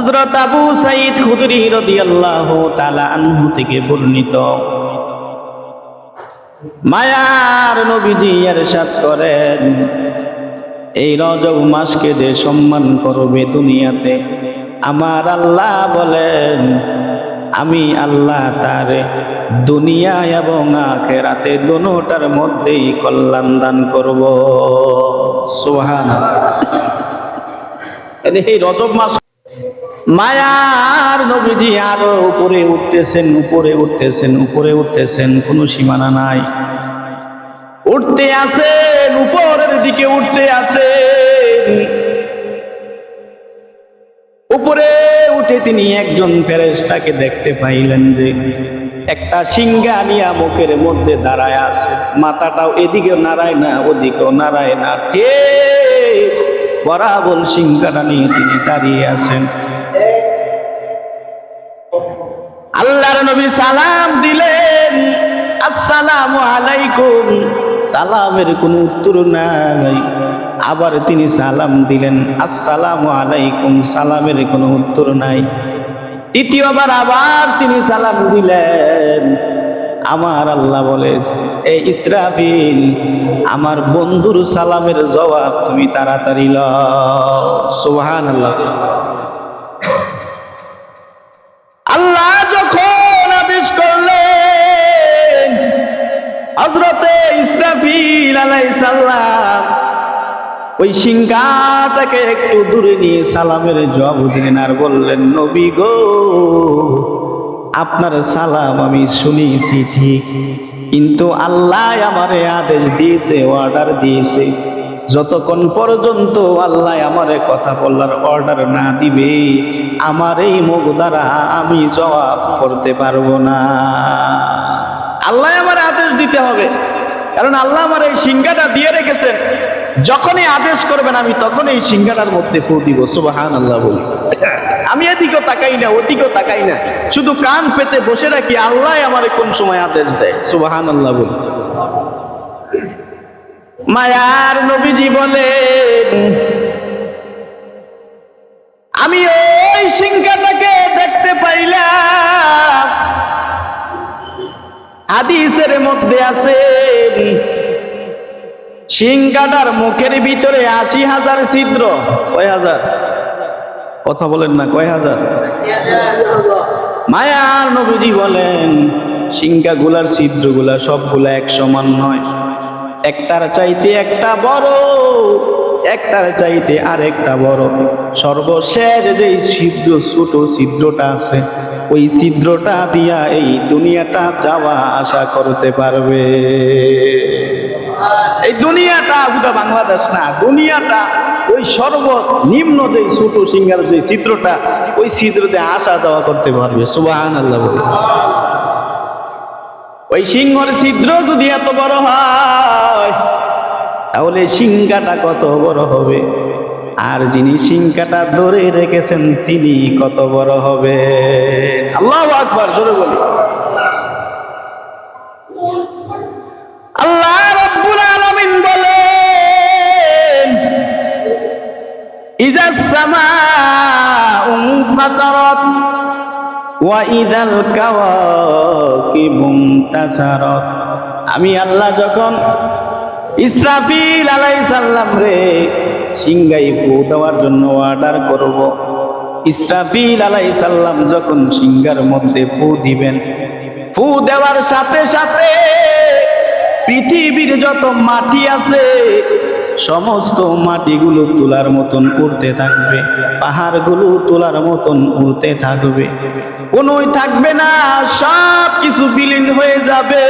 হযরত আবু সাঈদ খুদরি রাদিয়াল্লাহু তাআলা আনহু থেকে বর্ণিত, মায়ার নবীজি ইরশাদ করেন, এই রজব মাসকে যে সম্মান করবে দুনিয়াতে, আমার আল্লাহ বলেন আমি আল্লাহ তার দুনিয়া এবং আখিরাতে দুটোটার মধ্যেই কল্যাণ দান করব। সুবহানাল্লাহ। এই রজব মাস মায়ার নবীজি আরো উপরে উঠতেছেন, উপরে উঠতেছেন, উপরে উঠতেছেন, কোনো সীমানা নাই। উঠতে আছেন, উপরের দিকে উঠতে আছেন। উপরে উঠে তিনি একজন ফেরেশতাকে দেখতে পাইলেন যে একটা সিংহা নিয়া মুখের মধ্যে দাঁড়ায় আছে, মাথাটাও এদিকেও নাড়ায় না ওদিকেও নাড়ায় না, ঠিক বরাবর সিংহাটা নিয়ে তিনি দাঁড়িয়ে আছেন। আল্লাহর নবী সালাম দিলেন, আসসালামু আলাইকুম। সালামের কোনো উত্তর নাই। আবার তিনি সালাম দিলেন, আসসালামু আলাইকুম। সালামের কোনো উত্তর নাই। তৃতীয়বার আবার তিনি সালাম দিলেন। আমার আল্লাহ বলে, এই ইসরাফিল, আমার বন্ধুর সালামের জবাব তুমি তাড়াতাড়ি লও। সুবহানাল্লাহ। আল্লাহ যখন আদেশ করলেন, হযরতে ইসরাফিল আলাইহিস সালাম ওই সিংহাটাকে একটু দূরে নিয়ে সালামের জবাব দিলেন আর বললেন, নবী গো, আপনার সালাম আমি শুনেছি ঠিক, কিন্তু আল্লাহ আমারে আদেশ দিয়েছে, অর্ডার দিয়েছে, যতক্ষণ পর্যন্ত আল্লাহ আমারে কথা বলার অর্ডার না দিবে, আমার এই মুখ দ্বারা আমি জবাব করতে পারবো না। আল্লাহ আমার আদেশ দিতে হবে, কারণ আল্লাহ আমার এই সিংহাটা দিয়ে রেখেছেন। যখনই আদেশ করবেন আমি তখন এই সিংহাটার মধ্যে ফু দিব। সুবহানাল্লাহ বলি। আমি এদিকেও তাকাই না ওদিকেও তাকাই না, শুধু কান পেতে বসে রাখি আল্লাহ আমার কোন সময় আদেশ দেয়। সুবহানাল্লাহ বলি। মায়ার নবীজি বলেন, আমি ওই সিংহাটাকে দেখতে পাইলাম, হাদিসের মধ্যে আছে সিংহাটার মুখের ভিতরে ৮০,০০০ ছিদ্র। কয় হাজার? কথা বলেন না, কয় হাজার? মায়ার নবীজি বলেন, সিংহাগুলার ছিদ্রগুলা সবগুলা এক সমান নয়, একটার চাইতে একটা বড়, একটার চাইতে আরেকটা বড়। সর্বশেষ যেই ছিদ্র, ছোট ছিদ্রটা আছে, ওই ছিদ্রটা দিয়া এই দুনিয়াটা যাওয়া আসা করতে পারবে। এই দুনিয়াটা ওটা বাংলাদেশ না, দুনিয়াটা ওই সর্বনিম্ন যে ছোট সিংহার যে ছিদ্রটা, ওই ছিদ্রতে আসা যাওয়া করতে পারবে। সুবহানাল্লাহ বলে। ওই সিংহর ছিদ্র যদি এত বড় হয়, তাহলে সিংহাটা কত বড় হবে, আর যিনি সিংহাটা ধরে রেখেছেন তিনি কত বড় হবে। আল্লাহু আকবার, জোরে বলি। আল্লাহ রাব্বুল আলামিন বলেন, ইযাস সামাউ ফাতারাত ওয়া ইযাল কাওয়াকিবু ইনতাসারাত। আমি আল্লাহ যখন ইসরাফিল আলাইহিস সালাম রে সিংহায় ফু দেওয়ার জন্য অর্ডার করব, ইসরাফিল আলাইহিস সালাম যখন সিংহার মধ্যে ফু দিবেন, ফু দেওয়ার সাথে সাথে পৃথিবীর যত মাটি আছে সমস্ত মাটিগুলো তুলার মতন উড়তে থাকবে, পাহাড়গুলো তুলার মতন উড়তে থাকবে, কোনোই থাকবে না, সব কিছু বিলীন হয়ে যাবে।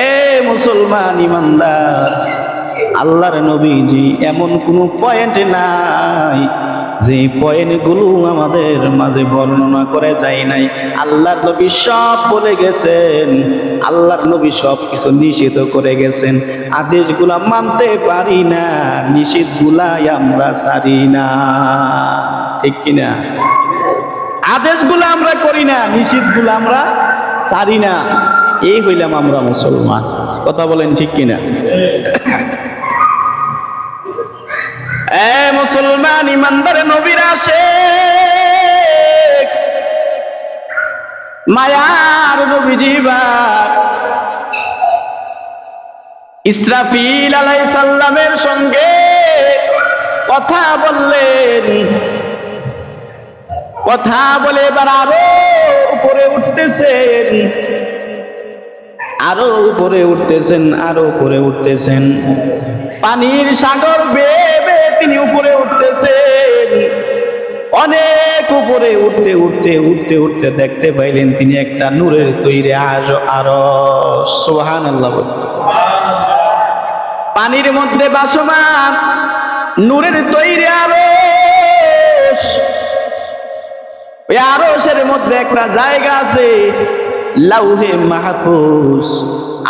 এ মুসলমান ইমানদার, আল্লাহর নবীজি এমন কোনো পয়েন্ট নাই যে পয়েন্টগুলো আমাদের মাঝে বর্ণনা করে যায় নাই। আল্লাহর নবী সব বলে গেছেন, আল্লাহর নবী সব কিছু নিষিদ্ধ করে গেছেন। আদেশগুলা মানতে পারি না, নিষিদ্ধগুলাই আমরা ছাড়ি না, ঠিক কিনা? আদেশগুলো আমরা করি না, নিষিদ্ধগুলো আমরা ছাড়ি না, এই হইলাম আমরা মুসলমান। কথা বলেন ঠিক কিনা? এ মুসলমান ইমানদার নবীর আসে মায়ার নবীজিবার ইসরাফিল আলাইহিস সালামের সঙ্গে কথা বললেন। কথা বলে এবার আরো উপরে উঠতেছেন, আরো উপরে উঠতেছেন, আরো উপরে উঠতেছেন। পানির সাগর বেয়ে বেয়ে তিনি উপরে উঠতেছেন। অনেক উপরে উঠতে উঠতে উঠতে উঠতে দেখতে পাইলেন তিনি একটা নূরের তৈরি আরশ। সুবহানাল্লাহ। পানির মধ্যে ভাসমান নূরের তৈরি আরশ। ওই আরশের মধ্যে একটা জায়গা আছে লাউহে মাহফুজ।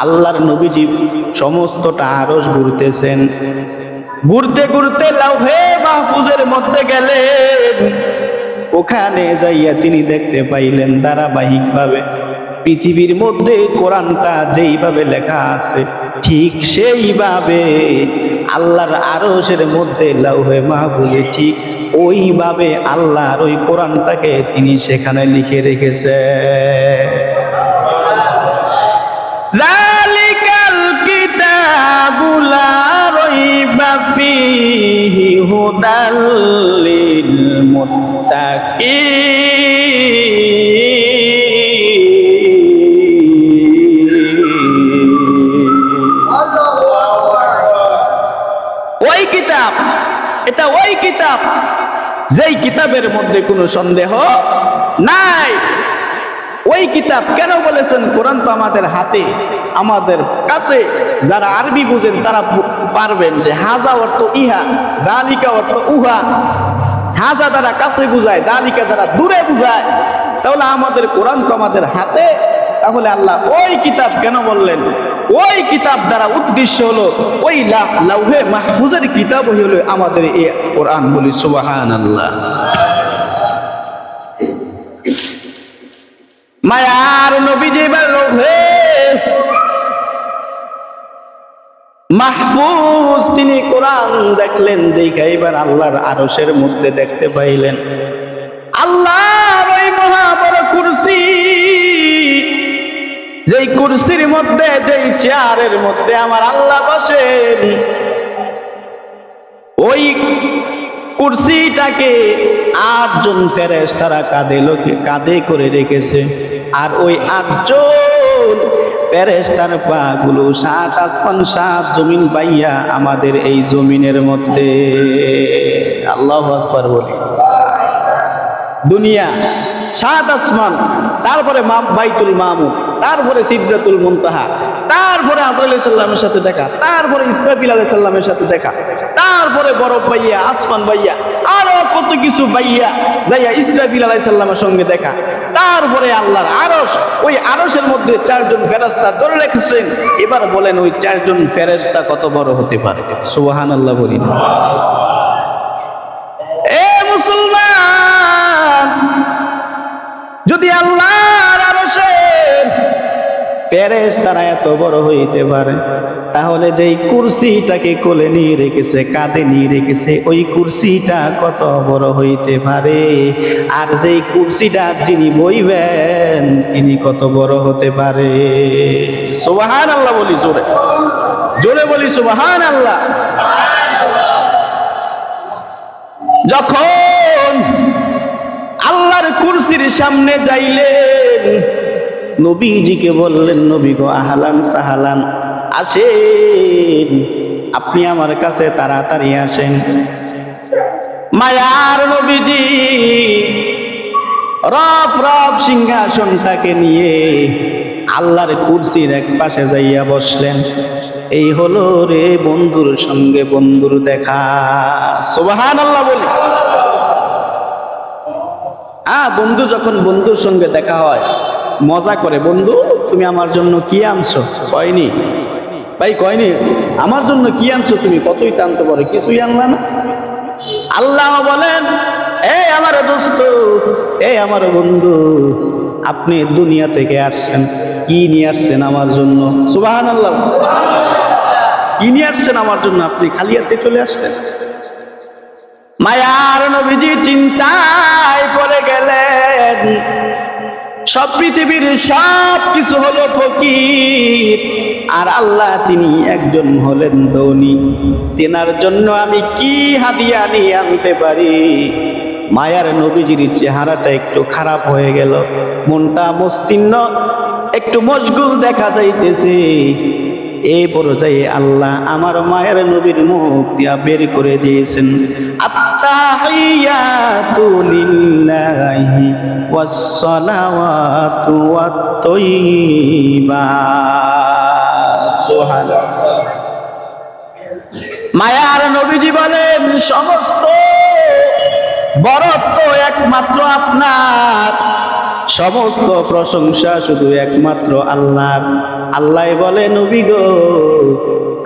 আল্লাহর নবীজি সমস্তটা আরশ ঘুরতেছেন। ঘুরতে ঘুরতে লাউহে মাহফুজের মধ্যে গেলেন। ওখানে যাইয়া তিনি দেখতে পাইলেন ধারাবাহিকভাবে পৃথিবীর মধ্যে কোরআনটা যেইভাবে লেখা আছে ঠিক সেইভাবে আল্লাহর আরশের মধ্যে লাউহে মাহফুজে ঠিক ওইভাবে আল্লাহর ওই কোরআনটাকে তিনি সেখানে লিখে রেখেছে। যালিকাল কিতাবু লা রাইবা ফীহি হুদাল লিল মুত্তাকিন। ওই কিতাব, এটা ওই কিতাব যেই কিতাবের মধ্যে কোনো সন্দেহ নাই। ওই কিতাব কেন বলেছেন? কোরআন তো আমাদের হাতে, আমাদের কাছে। যারা আরবি বুঝেন তারা পারবেন যে হাজা অর্থ ইহা, দালিকা অর্থ উহা। হাজা দ্বারা কাছে বুঝায়, দালিকা দ্বারা দূরে বুঝায়। তাহলে আমাদের কোরআন তো আমাদের হাতে। তাহলে আল্লাহ ওই কিতাব কেন বললেন? ওই কিতাব দ্বারা উদ্দেশ্য হলো ওই লাউহে মাহফুজের কিতাব হলো আমাদের এই কোরআন। বলি সুবহানাল্লাহ। মায়ার নবীজি লাউহে মাহফুজ তিনি কোরআন দেখলেন। দেখে এবার আল্লাহর আরশের মধ্যে দেখতে পাইলেন আল্লাহর ওই মহা বড় কুরসি। যেই কুরসির মধ্যে, যেই চেয়ারের মধ্যে আমার আল্লাহ বসেন, ওই কুরসিটাকে 8 জন ফেরেশতারা কাঁধে করে রেখেছে। আর ওই 8 জন ফেরেশতার পাগুলো 7 আসমান 7 জমিন পাইয়া আমাদের এই জমিনের মধ্যে। আল্লাহু আকবার বলি। দুনিয়া 7 আসমান, তারপরে বাইতুল মামুর, তারপরে সিদরাতুল মুনতাহা, তারপরে আজরাইল আলাইহিস সালামের সাথে দেখা, তারপরে ইসরাফিল আলাইহিস সালামের সাথে দেখা, তারপরে বরফ বাইয়া, আসমান বাইয়া, আরো কত কিছু বাইয়া যাইয়া ইসরাফিল আলাইহিস সালামের সঙ্গে দেখা। তারপরে আল্লাহর আরশ, ওই আরশের মধ্যে 4 জন ফেরেশতা ধরে রেখেছেন। এবার বলেন ওই 4 জন ফেরেশতা কত বড় হতে পারে? সুবহানাল্লাহ বলি। এ মুসলমান, যদি আল্লাহর আরশের ফেরেশতারা এত বড় হইতে পারে, তাহলে যেই কুরসিটাকে কোলে নিয়ে রেখেছে, কাঁধে নিয়ে রেখেছে, ওই কুরসিটা কত বড় হইতে পারে? আর যেই কুরসিটা যিনি বইবেন তিনি কত বড় হতে পারে? সুবহানাল্লাহ বলি জোরে, জোরে বলি সুবহানাল্লাহ। যখন আল্লাহর কুরসির সামনে যাইলেন, নবীজিকে বললেন, নবী গো আহলান সাহালান, আসেন, আপনি আমার কাছে তাড়াতাড়ি আসেন। মায়ার নবীজি রব রব সিংহাসনটাকে নিয়ে আল্লাহর কুরসির এক পাশে যাইয়া বসলেন। এই হলো রে বন্ধুর সঙ্গে বন্ধুর দেখা। সুবহানাল্লাহ বলি। বন্ধু যখন বন্ধুর সঙ্গে দেখা হয়, মজা করে, বন্ধু তুমি আমার জন্য কি আনছো? কয়নি ভাই, কয়নি আমার জন্য কি আনছো তুমি? কতই টানতে পারে, কিছুই আনলা না। আল্লাহ বলেন, এই আমার দোস্ত, এই আমার বন্ধু, আপনি দুনিয়া থেকে আসছেন, কি নিয়ে আসছেন আমার জন্য? সুবহানাল্লাহ। কি নিয়ে আসছেন আমার জন্য? আপনি খালি হাতে চলে আসছেন? মায়ার নবীজি চিন্তায় পড়ে গেলেন। সব পৃথিবীর সব কিছু হলো ফকির, আর আল্লাহ তিনি একজন হলেন ধনী। তেনার জন্য আমি কি হাদিয়া নিয়ে আনতে পারি? মায়ার নবীজির চেহারাটা একটু খারাপ হয়ে গেল, মনটা মস্তিষ্ক একটু মশগুল দেখা যাইতেছে। এই পর্যায়ে আল্লাহ আমার মায়ের নবীর মুখ দিয়া বের করে দিয়েছেন, আত্তাহিয়াতু লিল্লাহি ওয়াসসালাওয়াতু ওয়াত-তাইয়্যিবাত। সুবহানাল্লাহ। মায়ার নবীজি বলেন, সমস্ত বরত্ব একমাত্র আপনার, সমস্ত প্রশংসা শুধু একমাত্র আল্লাহর। আল্লাহ বলে, নবী গো,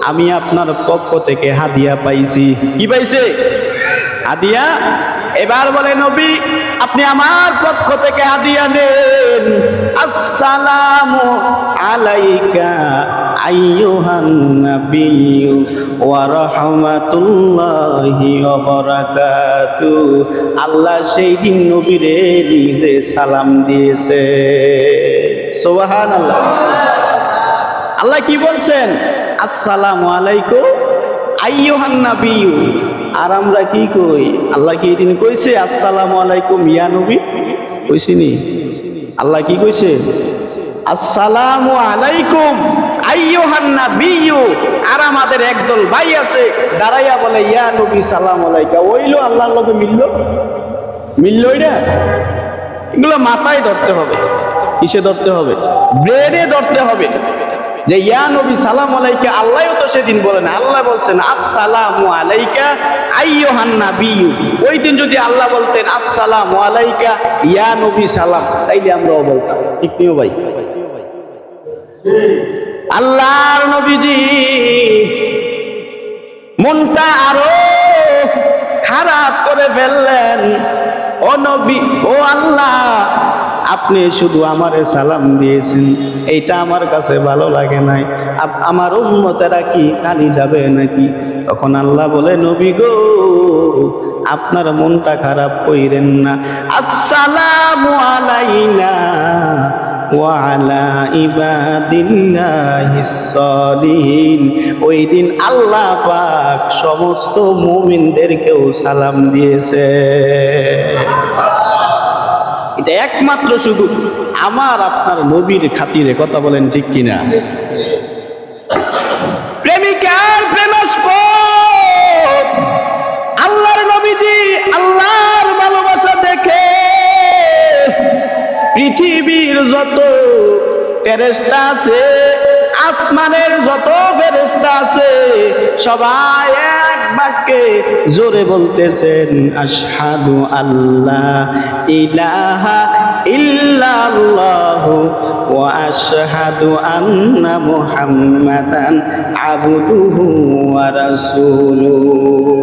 আমি আপনার পক্ষ থেকে হাদিয়া পাইছি। কি পাইছে? হাদিয়া। এবার বলে, নবী আপনি আমার পক্ষ থেকে হাদিয়া নেন। আসসালামু আলাইকা আইয়ুহান নাবিয়্যু ওয়া রাহমাতুল্লাহি ওয়া বারাকাতুহু। আল্লাহ সেই দিন নবীরে নিজে সালাম দিয়েছে। সুবহানাল্লাহ। আল্লাহ কি বলছেন? আসসালামু আলাইকুম আইয়ুহান নাবিয়্যু। আর আমরা কি কই? আল্লাহ কি দিন কইছে আসসালামু আলাইকুম ইয়া নবী? কইছিনি? আল্লাহ কি কইছে? আসসালামু আলাইকুম আইয়ুহান নাবিয়্যু। আর আমাদের একদল ভাই আছে দাঁড়াইয়া বলে ইয়া নবী সালাম আলাইকা। ওইলো আল্লাহর লগে মিললো এটা? এগুলো মাথায় ধরতে হবে। কিসে ধরতে হবে? ব্রেনে ধরতে হবে যে ইয়া নবী সালাম আলাইকা আল্লাহও তো সেদিন বলেন, আল্লাহ বলছেন আসসালামু আলাইকা আইয়ুহান নাবিয়্যু। ওই দিন যদি আল্লাহ বলতেন আসসালামু আলাইকা ইয়া নবী সালাম, তাইলে আমরাও বলতাম। ঠিক নিও ভাই? আল্লাহর নবীজি মনটা আরো খারাপ করে ফেললেন। ও নবী, ও আল্লাহ, আপনি শুধু আমারে সালাম দিয়েছেন, এইটা আমার কাছে ভালো লাগে নাই। আমার উম্মতেরা কি কালি যাবে নাকি? তখন আল্লাহ বলে, নবী গো, আপনার মনটা খারাপ কইরেন না। আসসালামু আলাইনা ওয়া আলা ইবাদিল্লাহিস সালিহিন। ওই দিন আল্লাহ পাক সমস্ত মুমিনদেরকেও সালাম দিয়েছে। এটা একমাত্র শুধু আমার আপনার নবীর খাতিরে। কথা বলেন ঠিক কিনা? প্রেমিকার প্রেমাস্পদ আল্লাহর নবীজি আল্লাহর ভালোবাসা দেখে পৃথিবীর যত ফেরেশতা আছে, আসমানের যত ফেরেশতা আছে, সবাই এক বাক্যে জোরে বলতেছেন আশহাদু আল্লা ইলাহা ইল্লাল্লাহু ওয়া আশহাদু আন্না মুহাম্মাদান আবদুহু ওয়া রাসূলুহু।